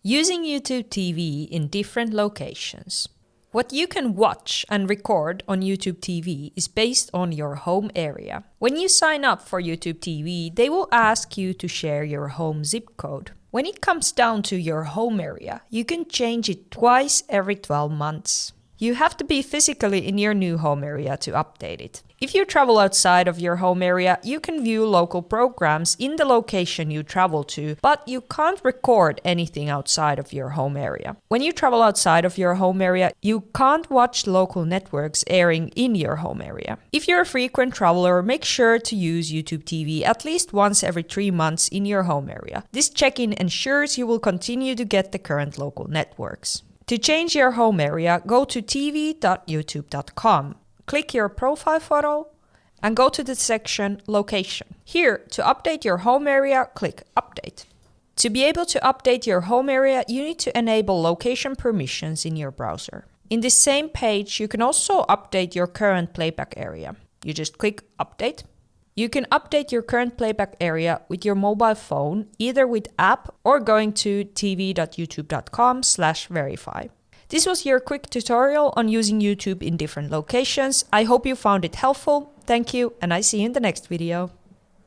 Using YouTube TV in different locations. What you can watch and record on YouTube TV is based on your home area. When you sign up for YouTube TV, they will ask you to share your home zip code. When it comes down to your home area, you can change it twice every 12 months. You have to be physically in your new home area to update it. If you travel outside of your home area, you can view local programs in the location you travel to, but you can't record anything outside of your home area. When you travel outside of your home area, you can't watch local networks airing in your home area. If you're a frequent traveler, make sure to use YouTube TV at least once every 3 months in your home area. This check-in ensures you will continue to get the current local networks. To change your home area, go to tv.youtube.com. Click your profile photo and go to the section Location. Here, to update your home area, click Update. To be able to update your home area, you need to enable location permissions in your browser. In this same page, you can also update your current playback area. You just click Update. You can update your current playback area with your mobile phone, either with app or going to tv.youtube.com/verify. This was your quick tutorial on using YouTube in different locations. I hope you found it helpful. Thank you, and I see you in the next video.